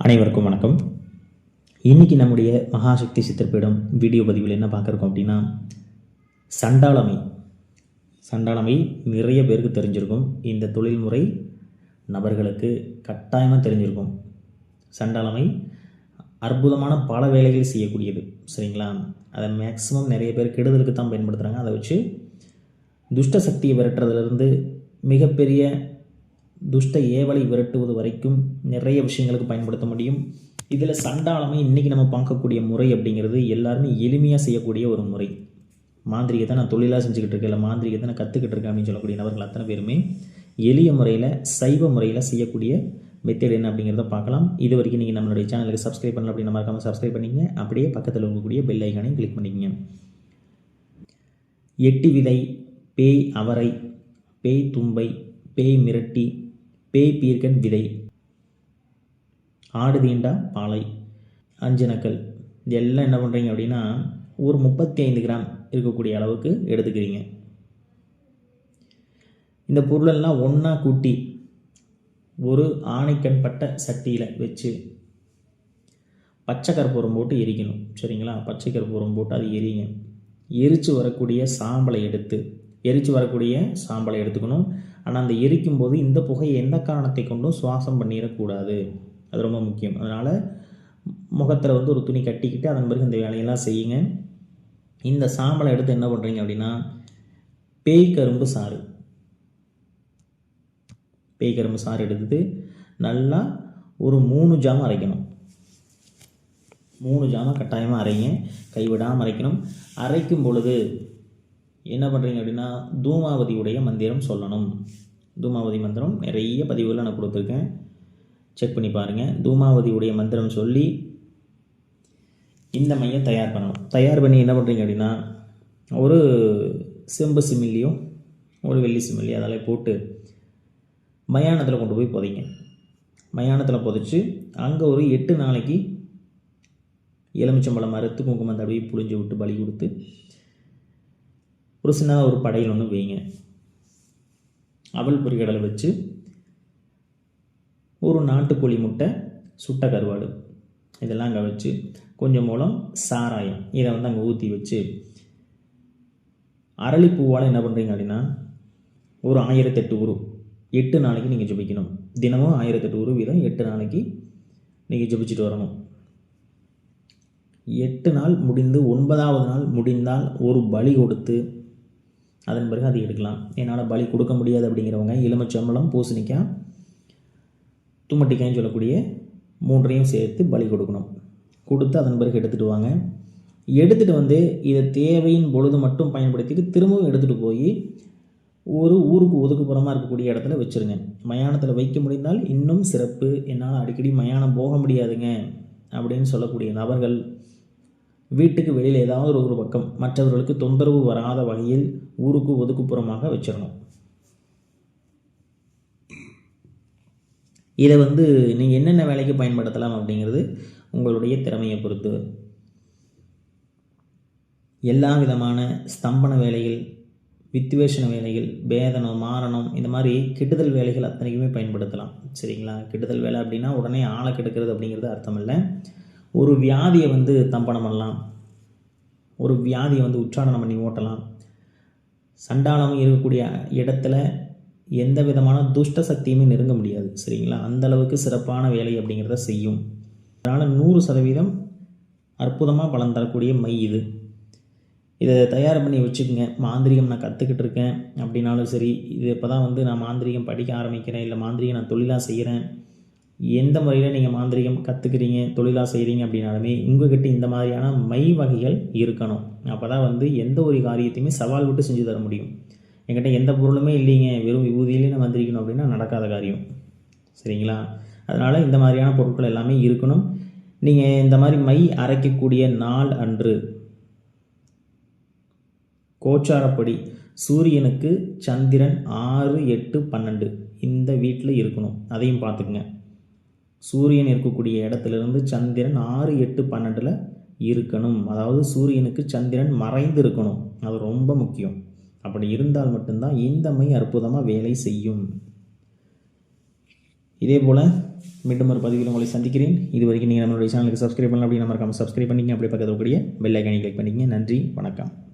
அனைவருக்கும் வணக்கம். இன்றைக்கி நம்முடைய மகாசக்தி சித்திரப்பீடம் வீடியோ பதிவில் என்ன பார்க்குறோம் அப்படின்னா, சண்டாளமை நிறைய பேருக்கு தெரிஞ்சிருக்கும். இந்த தொழில்முறை நபர்களுக்கு கட்டாயமாக தெரிஞ்சிருக்கும். சண்டாளமை அற்புதமான பல வேலைகள் செய்யக்கூடியது, சரிங்களா? அதை மேக்ஸிமம் நிறைய பேர் கெடுதலுக்கு தான் பயன்படுத்துகிறாங்க. அதை வச்சு துஷ்ட சக்தியை விரட்டுறதுலேருந்து மிகப்பெரிய துஷ்ட ஏவலை விரட்டுவது வரைக்கும் நிறைய விஷயங்களுக்கு பயன்படுத்த முடியும். இதில் சண்டாளமை இன்றைக்கி நம்ம பார்க்கக்கூடிய முறை அப்படிங்கிறது எல்லாருமே எளிமையாக செய்யக்கூடிய ஒரு முறை. மாந்திரிகத்தை நான் தொழிலாக செஞ்சுக்கிட்டு இருக்கேன், இல்லை மாந்திரிகத்தை நான் கற்றுக்கிட்டு இருக்கேன் அப்படின்னு சொல்லக்கூடிய நபர்கள் அத்தனை பேருமே எளிய முறையில் சைவ முறையில் செய்யக்கூடிய மெத்தட் என்ன அப்படிங்கிறத பார்க்கலாம். இது வரைக்கும் நீங்கள் நம்மளுடைய சேனலுக்கு சப்ஸ்கிரைப் பண்ணல அப்படின்னு மறக்காமல் சப்ஸ்கிரைப் பண்ணிங்க. அப்படியே பக்கத்தில் இருக்கக்கூடிய பெல் ஐக்கானையும் கிளிக் பண்ணிக்கங்க. எட்டி விதை, பேய் அவரை, பேய் தும்பை, பேய் மிரட்டி, பேய் பீர்க்கன் விதை, ஆடு தீண்டா பாலை, அஞ்சனக்கல், இதெல்லாம் என்ன பண்ணுறீங்க அப்படின்னா ஒரு 35 கிராம் இருக்கக்கூடிய அளவுக்கு எடுத்துக்கிறீங்க. இந்த பொருளெல்லாம் ஒன்றா கூட்டி ஒரு ஆணைக்கண் பட்ட சட்டியில் வச்சு பச்சை கற்பூரம் போட்டு எரிக்கணும், சரிங்களா? பச்சை கற்பூரம் போட்டு அது எரிங்க. எரித்து வரக்கூடிய சாம்பலை எடுத்துக்கணும். ஆனால் அந்த எரிக்கும் போது இந்த புகையை எந்த காரணத்தை கொண்டும் சுவாசம் பண்ணிடக்கூடாது, அது ரொம்ப முக்கியம். அதனால் முகத்தில் ஒரு துணி கட்டிக்கிட்டு அதன் பிறகு இந்த வேலையெல்லாம் செய்யுங்க. இந்த சாம்பலை எடுத்து என்ன பண்ணுறீங்க அப்படின்னா பேய் கரும்பு சாறு எடுத்து நல்லா ஒரு 3 ஜாமம் அரைக்கணும். 3 ஜாமம் கட்டாயமாக அரைங்க, கைவிடாமல் அரைக்கணும். அரைக்கும் பொழுது என்ன பண்ணுறீங்க அப்படின்னா தூமாவதியுடைய மந்திரம் சொல்லணும். தூமாவதி மந்திரம் நிறைய பதிவுகளை நான் கொடுத்துருக்கேன், செக் பண்ணி பாருங்கள். தூமாவதியுடைய மந்திரம் சொல்லி இந்த மையை தயார் பண்ணணும். தயார் பண்ணி என்ன பண்ணுறீங்க அப்படின்னா ஒரு செம்பு சிமில்லியோ ஒரு வெள்ளி சிமில்லியோ அதெல்லாம் போட்டு மயானத்தில் கொண்டு போய் புதைங்க. மயானத்தில் புதைச்சி அங்கே ஒரு 8 நாளைக்கு எலுமிச்சம்பழம் அறுத்து குங்குமம் தடவி புழிஞ்சு விட்டு பலி கொடுத்து ஒரு சின்னதாக ஒரு படையில் ஒன்று வைங்க. அவல் பொரிகடலை வச்சு ஒரு நாட்டுக்கோழி முட்டை, சுட்ட கருவாடு இதெல்லாம் அங்கே வச்சு கொஞ்சம் மூலம் சாராயம் இதை அங்கே ஊற்றி வச்சு அரளிப்பூவால் என்ன பண்ணுறீங்க அப்படின்னா ஒரு 1008 உரு 8 நாளைக்கு நீங்கள் ஜபிக்கணும். தினமும் 1008 உரு வீதம் 8 நாளைக்கு நீங்கள் ஜபிச்சுட்டு வரணும். 8 நாள் முடிந்து 9வது நாள் முடிந்தால் ஒரு பலி கொடுத்து அதன் பிறகு அதை எடுக்கலாம். என்னால் பலி கொடுக்க முடியாது அப்படிங்கிறவங்க எலுமிச்சம்பழம், பூசணிக்காய், தும்மட்டிக்காய்ன்னு சொல்லக்கூடிய 3ஐயும் சேர்த்து பலி கொடுக்கணும். கொடுத்து அதன் பிறகு எடுத்துகிட்டு வாங்க. எடுத்துகிட்டு இதை தேவையின் பொழுது மட்டும் பயன்படுத்திட்டு திரும்பவும் எடுத்துகிட்டு போய் ஒரு ஊருக்கு ஒதுக்குப்புறமாக இருக்கக்கூடிய இடத்துல வச்சுருங்க. மயானத்தில் வைக்க முடிந்தால் இன்னும் சிறப்பு. என்னால் அடிக்கடி மயானம் போக முடியாதுங்க அப்படின்னு சொல்லக்கூடிய நபர்கள் வீட்டுக்கு வெளியில் ஏதாவது ஒரு பக்கம் மற்றவர்களுக்கு தொந்தரவு வராத வகையில் ஊருக்கு ஒதுக்குப்புறமாக வச்சிடணும். இதை நீங்கள் என்னென்ன வேலைக்கு பயன்படுத்தலாம் அப்படிங்கிறது உங்களுடைய திறமையை பொறுத்து. எல்லா விதமான ஸ்தம்பன வேலைகள், வித்வேஷன வேலைகள், பேதனம், மாரணம், இந்த மாதிரி கெடுதல் வேலைகள் அத்தனைக்குமே பயன்படுத்தலாம், சரிங்களா? கெடுதல் வேலை அப்படின்னா உடனே ஆளை கெடுக்கிறது அப்படிங்கிறது அர்த்தம் இல்லை. ஒரு வியாதியை தம்பனம் பண்ணலாம், ஒரு வியாதியை உச்சாரணம் பண்ணி ஓட்டலாம். சண்டாளம் இருக்கக்கூடிய இடத்துல எந்த விதமான துஷ்ட சக்தியுமே நெருங்க முடியாது, சரிங்களா? அந்தளவுக்கு சிறப்பான வேலை அப்படிங்கிறத செய்யும். அதனால் 100% அற்புதமாக பலன் தரக்கூடிய மை இது. இதை தயார் பண்ணி வச்சுக்கோங்க. மாந்திரிகம் நான் கற்றுக்கிட்டு இருக்கேன் அப்படின்னாலும் சரி, இது இப்போ தான் நான் மாந்திரிகம் படிக்க ஆரம்பிக்கிறேன், இல்லை மாந்திரிகம் நான் தொழிலாக செய்கிறேன், எந்த முறையில் நீங்கள் மாந்திரிகம் கற்றுக்கிறீங்க, தொழிலாக செய்கிறீங்க அப்படின்னாலுமே உங்கள்கிட்ட இந்த மாதிரியான மை வகைகள் இருக்கணும். அப்போ தான் எந்த ஒரு காரியத்தையுமே சவால் விட்டு செஞ்சு தர முடியும். என்கிட்ட எந்த பொருளுமே இல்லைங்க, வெறும் விபூதியிலே நான் மந்திரிக்கணும் அப்படின்னா நடக்காத காரியம், சரிங்களா? அதனால் இந்த மாதிரியான பொருட்கள் எல்லாமே இருக்கணும். நீங்கள் இந்த மாதிரி மை அரைக்கக்கூடிய நாள் அன்று கோச்சாரப்படி சூரியனுக்கு சந்திரன் 6, 8, 12 இந்த வீட்டில் இருக்கணும். அதையும் பார்த்துக்குங்க. சூரியன் இருக்கக்கூடிய இடத்துலேருந்து சந்திரன் 6, 8, 12 இருக்கணும். அதாவது சூரியனுக்கு சந்திரன் மறைந்து இருக்கணும், அது ரொம்ப முக்கியம். அப்படி இருந்தால் மட்டும்தான் இந்த மை அற்புதமாக வேலை செய்யும். இதே போல் மீண்டும் ஒரு பதிவில் உங்களை சந்திக்கிறேன். இது வரைக்கும் நீங்கள் நம்மளுடைய சேனலுக்கு சப்ஸ்கிரைப் பண்ணலாம் அப்படின்னா மறக்காமல் சப்ஸ்கிரைப் பண்ணிங்க. அப்படி பக்கத்தில் கூடிய பெல் ஐக்கானை கிளிக் பண்ணிக்கங்க. நன்றி, வணக்கம்.